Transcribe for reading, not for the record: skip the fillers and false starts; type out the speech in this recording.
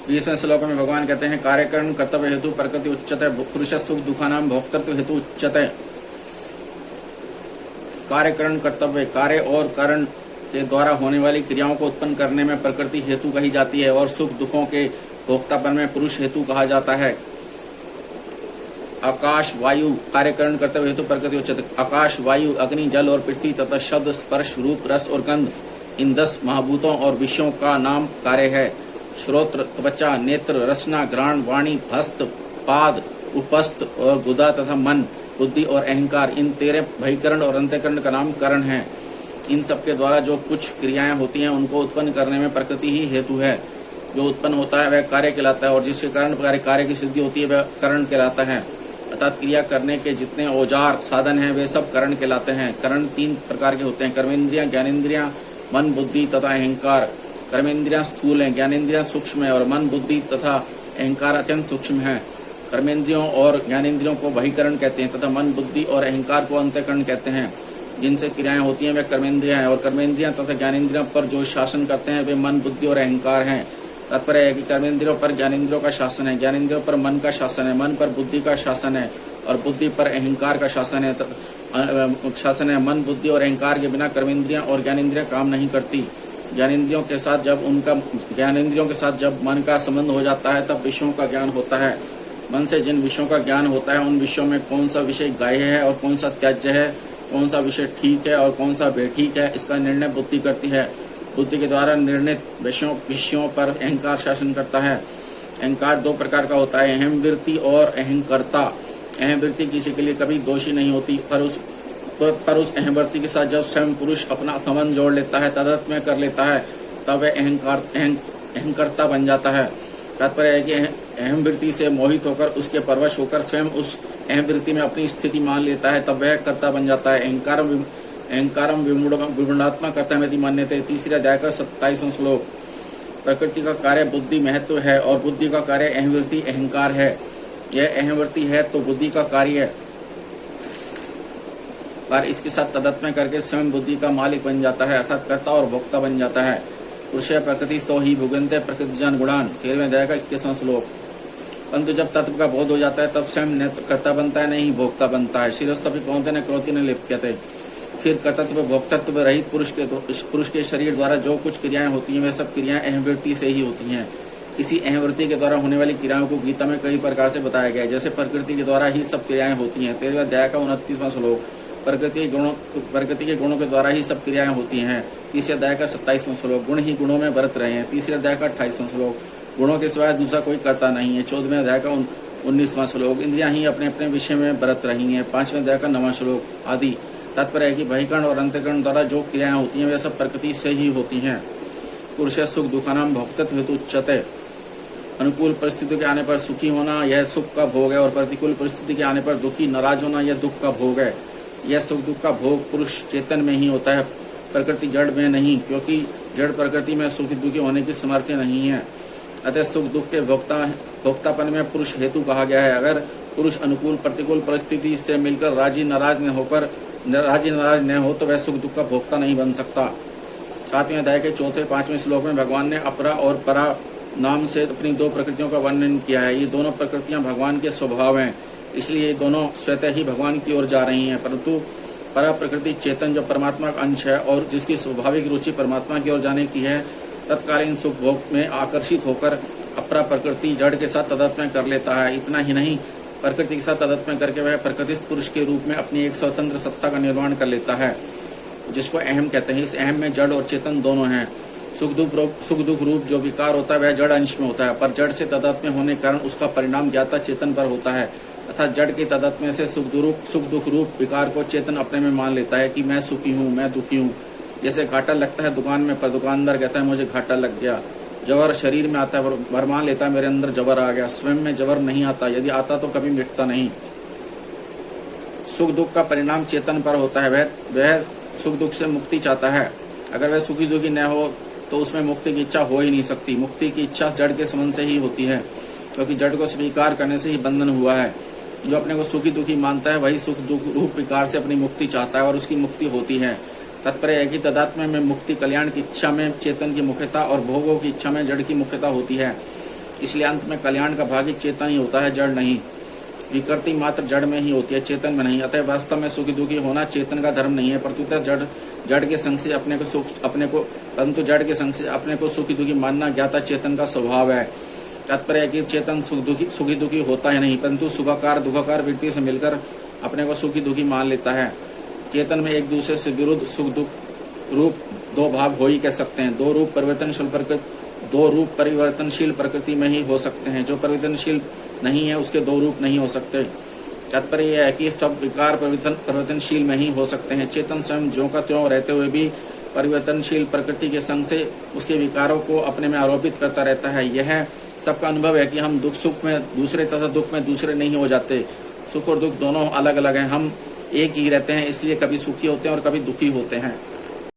20वें श्लोक में भगवान कहते हैं कार्यकरण कर्तव्य हेतु प्रकृति उच्चते पुरुष सुख दुखानाम भोक्तृत्व हेतु उच्चते। कार्यकरण कर्तव्य कार्य और करण के द्वारा होने वाली क्रियाओं को उत्पन्न करने में प्रकृति हेतु कही जाती है और सुख दुखों के भोक्तापन में पुरुष हेतु कहा जाता है। आकाश वायु कार्यकरण कर्तव्य हेतु प्रकृति उच्चते। आकाश वायु अग्नि जल और पृथ्वी तथा शब्द स्पर्श रूप रस और गंध इन 10 महाभूतों और विषयों का नाम कार्य है। श्रोत्र त्वचा नेत्र रसना घ्राण वाणी हस्त पाद उपस्थ और गुदा तथा मन बुद्धि और अहंकार इन 13 बहिकरण और अंतःकरण का नाम करण है। इन सब के द्वारा जो कुछ क्रियाएं होती हैं उनको उत्पन्न करने में प्रकृति ही हेतु है। जो उत्पन्न होता है वह कार्य कहलाता है और जिसके कारण कार्य की सिद्धि होती है वह करण कहलाता है। अर्थात क्रिया करने के जितने औजार साधन हैं वे सब करण कहलाते हैं। करण 3 प्रकार के होते हैं, कर्मेंद्रियां ज्ञानेंद्रियां मन बुद्धि तथा अहंकार। कर्मेंद्रियां स्थूल हैं, ज्ञानेंद्रियां सूक्ष्म है और मन बुद्धि तथा अहंकार अत्यंत सूक्ष्म है। कर्मेंद्रियों और ज्ञानेंद्रियों को बहिकरण कहते हैं तथा मन बुद्धि और अहंकार को अंतःकरण कहते हैं। जिनसे क्रियाएं होती हैं वे कर्मेंद्रियां हैं और कर्मेंद्रियां तथा ज्ञानेंद्रियों पर जो शासन करते हैं वे मन बुद्धि और अहंकार हैं। तात्पर्य है कि कर्मेंद्रियों पर ज्ञानेंद्रियों का शासन है, ज्ञानेंद्रियों पर मन का शासन है, मन पर बुद्धि का शासन है और बुद्धि पर अहंकार का शासन है। मन बुद्धि और अहंकार के बिना कर्मेंद्रियां और ज्ञानेंद्रियां काम नहीं करती। ज्ञानेंद्रियों के साथ जब मन का संबंध हो जाता है तब विषयों का ज्ञान होता है। मन से जिन विषयों का ज्ञान होता है उन विषयों में कौन सा विषय ग्राह्य है और कौन सा त्याज्य है, कौन सा विषय ठीक है और कौन सा बेठीक है, इसका निर्णय बुद्धि करती है। बुद्धि के द्वारा निर्णित विषयों पर अहंकार शासन करता है। अहंकार 2 प्रकार का होता है, अहम वृत्ति और अहंकर्ता। अहम वृत्ति किसी के लिए कभी दोषी नहीं होती, पर उस अहम वृत्ति के साथ जब स्वयं पुरुष अपना संबंध जोड़ लेता है, तादात्म्य कर लेता है, तब वह अहंकर्ता बन जाता है। तात्पर्य है कि अहम वृत्ति से मोहित होकर उसके परवश होकर स्वयं उस अहम वृत्ति में अपनी स्थिति मान लेता है, तब वह कर्ता बन जाता है। अहंकारम विमूढ़ात्मा कर्ता में मान्यते। 3 अध्याय का 27वां श्लोक। प्रकृति का कार्य बुद्धि महत्व है और बुद्धि का कार्य अहम वृत्ति अहंकार है। यह अहम वृत्ति है तो बुद्धि का कार्य पर इसके साथ तदात्म्य करके स्वयं बुद्धि का मालिक बन जाता है, अर्थात कर्ता और भोक्ता बन जाता है। पुरुष प्रकृति तो ही भुगंते प्रकृति जान गुणान। 13वें अध्याय का 21वां श्लोक। परंतु जब तत्व का बोध हो जाता है तब स्वयं न कर्ता बनता है, नहीं भोक्ता बनता है। शिरस्तपि कौंते न क्रोति न लिप्यते। फिर कर्तत्व भोक्तत्व रहित पुरुष के शरीर द्वारा जो कुछ क्रियाएं होती हैं वे सब क्रियाएं अहम वृत्ति से ही होती हैं। इसी अहम वृत्ति के द्वारा होने वाली क्रियाओं को गीता में कई प्रकार से बताया गया है, जैसे प्रकृति के द्वारा ही सब क्रियाएं होती हैं। 13वें अध्याय का 29वां श्लोक। प्रकृति के गुणों के द्वारा ही सब क्रियाएं होती हैं। 3 अध्याय का 27वां श्लोक। गुण ही गुणों में बरत रहे हैं। 3 अध्याय का 28वां श्लोक। गुणों के सिवाय दूसरा कोई कर्ता नहीं है। 14वें अध्याय का 19वां श्लोक। इंद्रियां ही अपने अपने विषय में बरत रही हैं। 5वें अध्याय का 9वां श्लोक आदि। तात्पर्य है कि बहिकरण और अंतःकरण द्वारा जो क्रियाएं होती हैं वे सब प्रकृति से ही होती हैं। पुरुष सुख दुखानाम भोक्तत्व हेतु उच्चते। अनुकूल परिस्थिति के आने पर सुखी होना यह सुख का भोग है और प्रतिकूल परिस्थिति के आने पर दुखी नाराज होना यह दुख का भोग है। यह सुख दुख का भोग पुरुष चेतन में ही होता है, प्रकृति जड़ में नहीं, क्योंकि जड़ प्रकृति में सुखी दुखी होने की सामर्थ्य नहीं है। अतः सुख दुख के भोक्तापन में पुरुष हेतु कहा गया है। अगर पुरुष अनुकूल प्रतिकूल परिस्थिति से मिलकर राजी नाराज न हो तो वह सुख दुख का भोक्ता नहीं बन सकता। 7वें अध्याय के 4-5वें श्लोक में भगवान ने अपरा और परा नाम से अपनी 2 प्रकृतियों का वर्णन किया है। ये दोनों प्रकृतियां भगवान के स्वभाव हैं, इसलिए ये दोनों स्वतः ही भगवान की ओर जा रही हैं। परंतु परा प्रकृति चेतन जो परमात्मा का अंश है और जिसकी स्वाभाविक रुचि परमात्मा की ओर जाने की है, तत्कालीन सुख भोग में आकर्षित होकर अपरा प्रकृति जड़ के साथ तादात्म्य कर लेता है। इतना ही नहीं, प्रकृति के साथ तादात्म्य करके वह प्रकृतिस्थ पुरुष के रूप में अपनी एक स्वतंत्र सत्ता का निर्माण कर लेता है, जिसको अहम कहते हैं। इस अहम में जड़ और चेतन दोनों हैं। सुख दुख रूप जो विकार होता है वह जड़ अंश में होता है, पर जड़ से तादात्म्य होने के कारण उसका परिणाम ज्ञाता चेतन पर होता है। अर्थात जड़ के तादात्म्य से सुख दुख रूप विकार को चेतन अपने में मान लेता है कि मैं सुखी हूँ, मैं दुखी हूँ। जैसे घाटा लगता है दुकान में, पर दुकानदार कहता है मुझे घाटा लग गया। जबर शरीर में आता है, भर मान लेता है मेरे अंदर जबर आ गया। स्वयं में जबर नहीं आता, यदि आता तो कभी मिटता नहीं। सुख दुख का परिणाम चेतन पर होता है। वह सुख दुख से मुक्ति चाहता है। अगर वह सुखी दुखी न हो तो उसमें मुक्ति की इच्छा हो ही नहीं सकती। मुक्ति की इच्छा जड़ के संबंध से ही होती है, क्योंकि जड़ को स्वीकार करने से ही बंधन हुआ है। जो अपने को सुखी दुखी मानता है वही सुख दुख रूप विकार से अपनी मुक्ति चाहता है और उसकी मुक्ति होती है। तात्पर्य है कि तदात्म्य में मुक्ति कल्याण की इच्छा में चेतन की मुख्यता और भोगों की इच्छा में जड़ की मुख्यता होती है। इसलिए अंत में कल्याण का भागी चेतन ही होता है, जड़ नहीं। विकृति मात्र जड़ में ही होती है, चेतन में नहीं। अतः वास्तव में सुखी दुखी होना चेतन का धर्म नहीं है, परंतु जड़ के संग से अपने को सुखी दुखी मानना ज्ञाता चेतन का स्वभाव है। तात्पर्य है कि चेतन सुखी दुखी होता है नहीं, परंतु सुखाकार दुखाकार वृत्ति से मिलकर अपने को सुखी दुखी मान लेता है। चेतन में एक दूसरे से विरुद्ध सुख दुख रूप दो भाव हो ही कह सकते हैं। दो रूप परिवर्तनशील प्रकृति में ही हो सकते हैं। जो परिवर्तनशील नहीं है उसके दो रूप नहीं हो सकते। तात्पर्य यह है कि सब विकार परिवर्तनशील में ही हो सकते हैं। चेतन स्वयं ज्यों का त्यों रहते हुए भी परिवर्तनशील प्रकृति के संग से उसके विकारों को अपने में आरोपित करता रहता है। यह सबका अनुभव है कि हम सुख में दूसरे तथा दुख में दूसरे नहीं हो जाते। सुख और दुख दोनों अलग अलग हैं। हम एक ही रहते हैं, इसलिए कभी सुखी होते हैं और कभी दुखी होते हैं।